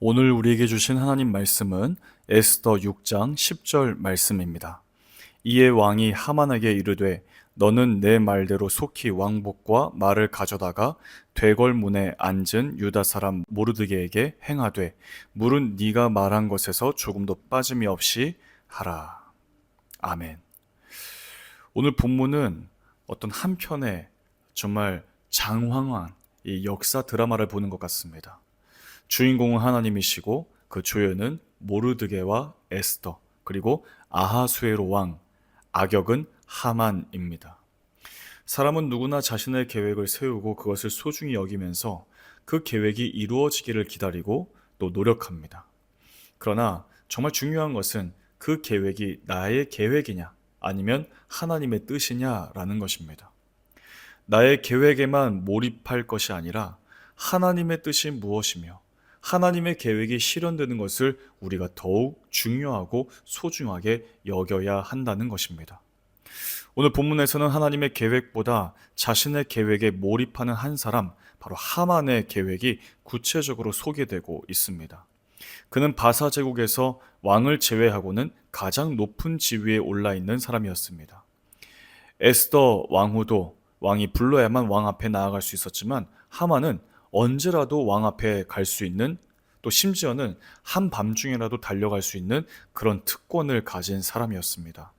오늘 우리에게 주신 하나님 말씀은 에스더 6장 10절 말씀입니다. 이에 왕이 하만에게 이르되 너는 내 말대로 속히 왕복과 말을 가져다가 되걸문에 앉은 유다 사람 모르드게에게 행하되 물은 네가 말한 것에서 조금도 빠짐이 없이 하라. 아멘. 오늘 본문은 어떤 한편의 정말 장황한 이 역사 드라마를 보는 것 같습니다. 주인공은 하나님이시고 그 조연은 모르드게와 에스더, 그리고 아하수에로 왕, 악역은 하만입니다. 사람은 누구나 자신의 계획을 세우고 그것을 소중히 여기면서 그 계획이 이루어지기를 기다리고 또 노력합니다. 그러나 정말 중요한 것은 그 계획이 나의 계획이냐 아니면 하나님의 뜻이냐라는 것입니다. 나의 계획에만 몰입할 것이 아니라 하나님의 뜻이 무엇이며 하나님의 계획이 실현되는 것을 우리가 더욱 중요하고 소중하게 여겨야 한다는 것입니다. 오늘 본문에서는 하나님의 계획보다 자신의 계획에 몰입하는 한 사람, 바로 하만의 계획이 구체적으로 소개되고 있습니다. 그는 바사 제국에서 왕을 제외하고는 가장 높은 지위에 올라 있는 사람이었습니다. 에스더 왕후도 왕이 불러야만 왕 앞에 나아갈 수 있었지만 하만은 언제라도 왕 앞에 갈 수 있는, 또 심지어는 한밤중이라도 달려갈 수 있는 그런 특권을 가진 사람이었습니다.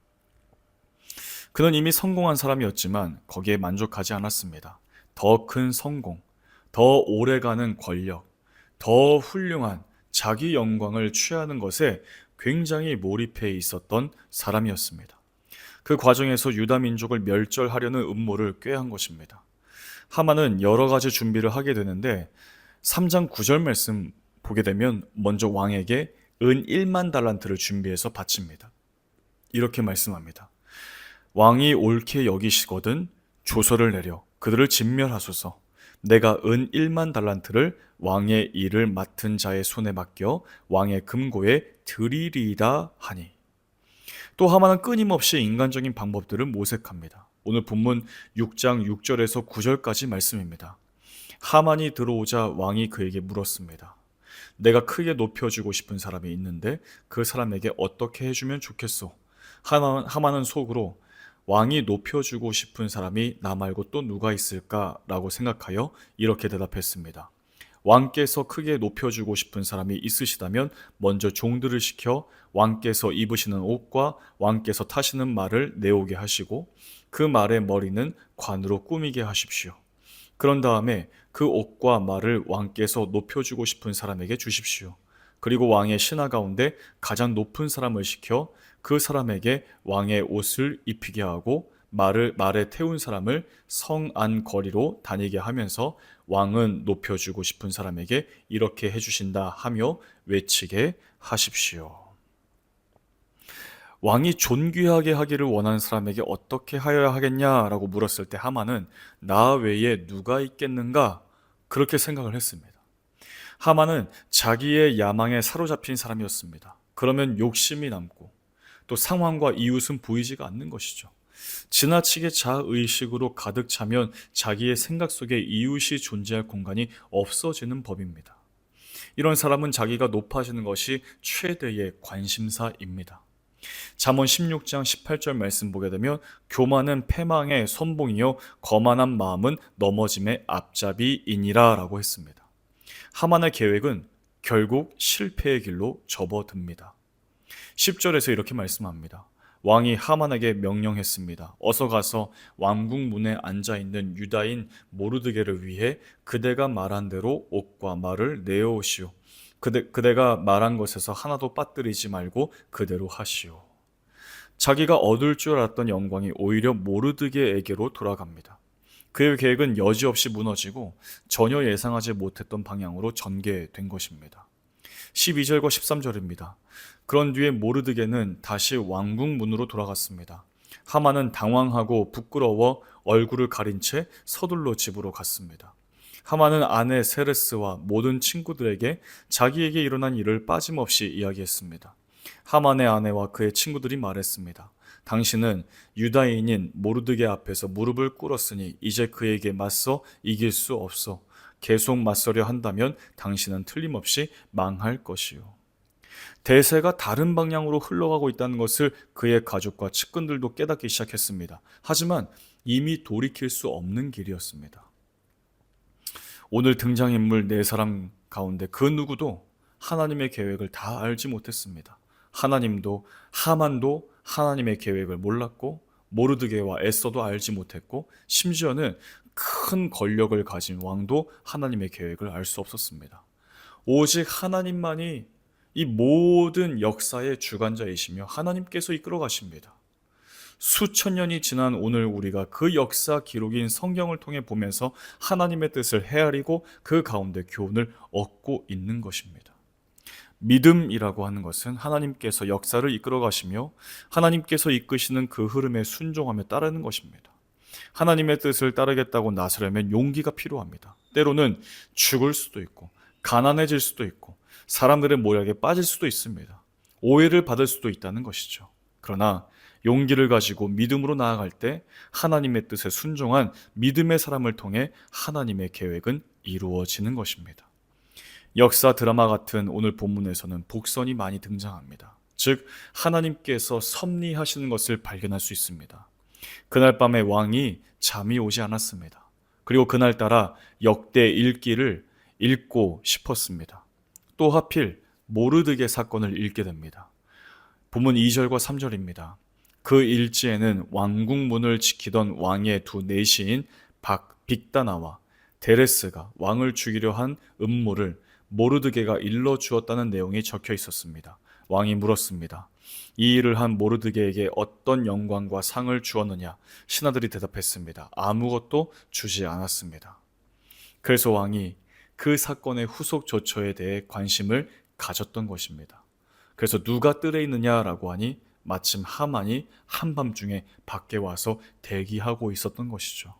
그는 이미 성공한 사람이었지만 거기에 만족하지 않았습니다. 더 큰 성공, 더 오래가는 권력, 더 훌륭한 자기 영광을 취하는 것에 굉장히 몰입해 있었던 사람이었습니다. 그 과정에서 유다 민족을 멸절하려는 음모를 꾀한 것입니다. 하만은 여러 가지 준비를 하게 되는데 3장 9절 말씀 보게 되면 먼저 왕에게 은 1만 달란트를 준비해서 바칩니다. 이렇게 말씀합니다. 왕이 옳게 여기시거든 조서를 내려 그들을 진멸하소서. 내가 은 1만 달란트를 왕의 일을 맡은 자의 손에 맡겨 왕의 금고에 드리리이다 하니. 또 하만은 끊임없이 인간적인 방법들을 모색합니다. 오늘 본문 6장 6절에서 9절까지 말씀입니다. 하만이 들어오자 왕이 그에게 물었습니다. 내가 크게 높여주고 싶은 사람이 있는데 그 사람에게 어떻게 해주면 좋겠소? 하만은 속으로 왕이 높여주고 싶은 사람이 나 말고 또 누가 있을까라고 생각하여 이렇게 대답했습니다. 왕께서 크게 높여주고 싶은 사람이 있으시다면 먼저 종들을 시켜 왕께서 입으시는 옷과 왕께서 타시는 말을 내오게 하시고 그 말의 머리는 관으로 꾸미게 하십시오. 그런 다음에 그 옷과 말을 왕께서 높여주고 싶은 사람에게 주십시오. 그리고 왕의 신하 가운데 가장 높은 사람을 시켜 그 사람에게 왕의 옷을 입히게 하고 말에 태운 사람을 성 안 거리로 다니게 하면서 왕은 높여주고 싶은 사람에게 이렇게 해주신다 하며 외치게 하십시오. 왕이 존귀하게 하기를 원하는 사람에게 어떻게 하여야 하겠냐라고 물었을 때 하만은 나 외에 누가 있겠는가? 그렇게 생각을 했습니다. 하만은 자기의 야망에 사로잡힌 사람이었습니다. 그러면 욕심이 남고 또 상황과 이웃은 보이지가 않는 것이죠. 지나치게 자의식으로 가득 차면 자기의 생각 속에 이웃이 존재할 공간이 없어지는 법입니다. 이런 사람은 자기가 높아지는 것이 최대의 관심사입니다. 잠언 16장 18절 말씀 보게 되면 교만은 패망의 선봉이요 거만한 마음은 넘어짐의 앞잡이이니라 라고 했습니다. 하만의 계획은 결국 실패의 길로 접어듭니다. 10절에서 이렇게 말씀합니다. 왕이 하만에게 명령했습니다. 어서 가서 왕궁 문에 앉아있는 유다인 모르드게를 위해 그대가 말한 대로 옷과 말을 내어오시오. 그대가 말한 것에서 하나도 빠뜨리지 말고 그대로 하시오. 자기가 얻을 줄 알았던 영광이 오히려 모르드게에게로 돌아갑니다. 그의 계획은 여지없이 무너지고 전혀 예상하지 못했던 방향으로 전개된 것입니다. 12절과 13절입니다. 그런 뒤에 모르드게는 다시 왕궁 문으로 돌아갔습니다. 하만은 당황하고 부끄러워 얼굴을 가린 채 서둘러 집으로 갔습니다. 하만은 아내 세레스와 모든 친구들에게 자기에게 일어난 일을 빠짐없이 이야기했습니다. 하만의 아내와 그의 친구들이 말했습니다. 당신은 유다인인 모르드게 앞에서 무릎을 꿇었으니 이제 그에게 맞서 이길 수 없어. 계속 맞서려 한다면 당신은 틀림없이 망할 것이요. 대세가 다른 방향으로 흘러가고 있다는 것을 그의 가족과 측근들도 깨닫기 시작했습니다. 하지만 이미 돌이킬 수 없는 길이었습니다. 오늘 등장인물 네 사람 가운데 그 누구도 하나님의 계획을 다 알지 못했습니다. 하나님도 하만도 하나님의 계획을 몰랐고 모르드게와 에스더도 알지 못했고 심지어는 큰 권력을 가진 왕도 하나님의 계획을 알 수 없었습니다. 오직 하나님만이 이 모든 역사의 주관자이시며 하나님께서 이끌어 가십니다. 수천 년이 지난 오늘 우리가 그 역사 기록인 성경을 통해 보면서 하나님의 뜻을 헤아리고 그 가운데 교훈을 얻고 있는 것입니다. 믿음이라고 하는 것은 하나님께서 역사를 이끌어 가시며 하나님께서 이끄시는 그 흐름에 순종하며 따르는 것입니다. 하나님의 뜻을 따르겠다고 나서려면 용기가 필요합니다. 때로는 죽을 수도 있고 가난해질 수도 있고 사람들의 모략에 빠질 수도 있습니다. 오해를 받을 수도 있다는 것이죠. 그러나 용기를 가지고 믿음으로 나아갈 때 하나님의 뜻에 순종한 믿음의 사람을 통해 하나님의 계획은 이루어지는 것입니다. 역사 드라마 같은 오늘 본문에서는 복선이 많이 등장합니다. 즉 하나님께서 섭리하시는 것을 발견할 수 있습니다. 그날 밤에 왕이 잠이 오지 않았습니다. 그리고 그날따라 역대 읽기를 읽고 싶었습니다. 또 하필 모르드게 사건을 읽게 됩니다. 본문 2절과 3절입니다. 그 일지에는 왕궁 문을 지키던 왕의 두 내시인 빅다나와 데레스가 왕을 죽이려 한 음모를 모르드게가 일러 주었다는 내용이 적혀 있었습니다. 왕이 물었습니다. 이 일을 한 모르드게에게 어떤 영광과 상을 주었느냐? 신하들이 대답했습니다. 아무것도 주지 않았습니다. 그래서 왕이 그 사건의 후속 조처에 대해 관심을 가졌던 것입니다. 그래서 누가 뜰에 있느냐라고 하니 마침 하만이 한밤중에 밖에 와서 대기하고 있었던 것이죠.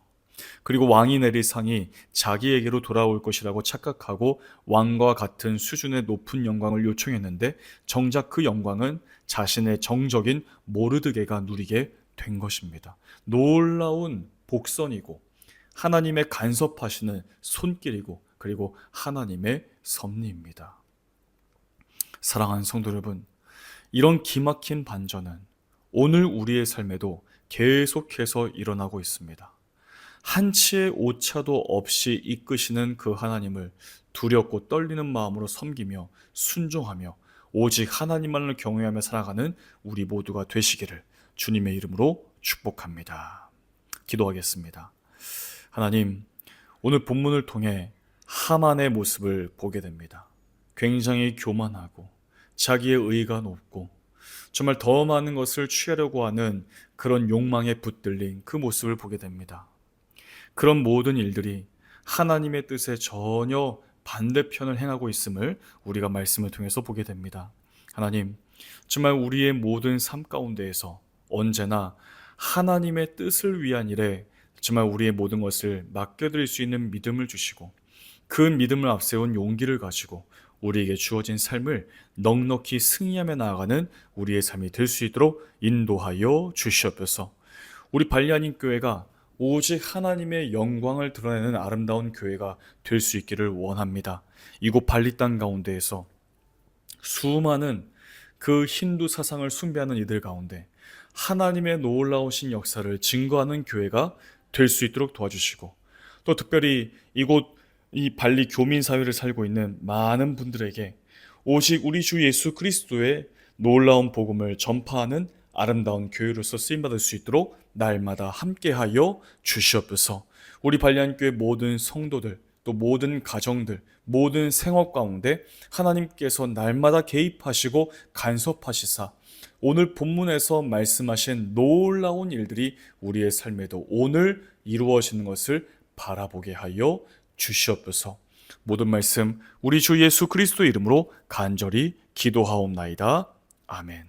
그리고 왕이 내릴 상이 자기에게로 돌아올 것이라고 착각하고 왕과 같은 수준의 높은 영광을 요청했는데 정작 그 영광은 자신의 정적인 모르드게가 누리게 된 것입니다. 놀라운 복선이고 하나님의 간섭하시는 손길이고 그리고 하나님의 섭리입니다. 사랑하는 성도 여러분, 이런 기막힌 반전은 오늘 우리의 삶에도 계속해서 일어나고 있습니다. 한치의 오차도 없이 이끄시는 그 하나님을 두렵고 떨리는 마음으로 섬기며 순종하며 오직 하나님만을 경외하며 살아가는 우리 모두가 되시기를 주님의 이름으로 축복합니다. 기도하겠습니다. 하나님, 오늘 본문을 통해 하만의 모습을 보게 됩니다. 굉장히 교만하고 자기의 의가 높고 정말 더 많은 것을 취하려고 하는 그런 욕망에 붙들린 그 모습을 보게 됩니다. 그런 모든 일들이 하나님의 뜻에 전혀 반대편을 행하고 있음을 우리가 말씀을 통해서 보게 됩니다. 하나님, 정말 우리의 모든 삶 가운데에서 언제나 하나님의 뜻을 위한 일에 정말 우리의 모든 것을 맡겨드릴 수 있는 믿음을 주시고 그 믿음을 앞세운 용기를 가지고 우리에게 주어진 삶을 넉넉히 승리하며 나아가는 우리의 삶이 될 수 있도록 인도하여 주시옵소서. 우리 발리아님 교회가 오직 하나님의 영광을 드러내는 아름다운 교회가 될 수 있기를 원합니다. 이곳 발리 땅 가운데에서 수많은 그 힌두 사상을 숭배하는 이들 가운데 하나님의 놀라우신 역사를 증거하는 교회가 될 수 있도록 도와주시고 또 특별히 이곳 이 발리 교민 사회를 살고 있는 많은 분들에게 오직 우리 주 예수 그리스도의 놀라운 복음을 전파하는 아름다운 교회로서 쓰임받을 수 있도록 날마다 함께하여 주시옵소서. 우리 발리안교회 모든 성도들 또 모든 가정들 모든 생활 가운데 하나님께서 날마다 개입하시고 간섭하시사 오늘 본문에서 말씀하신 놀라운 일들이 우리의 삶에도 오늘 이루어지는 것을 바라보게 하여 주시옵소서. 모든 말씀 우리 주 예수 그리스도 이름으로 간절히 기도하옵나이다. 아멘.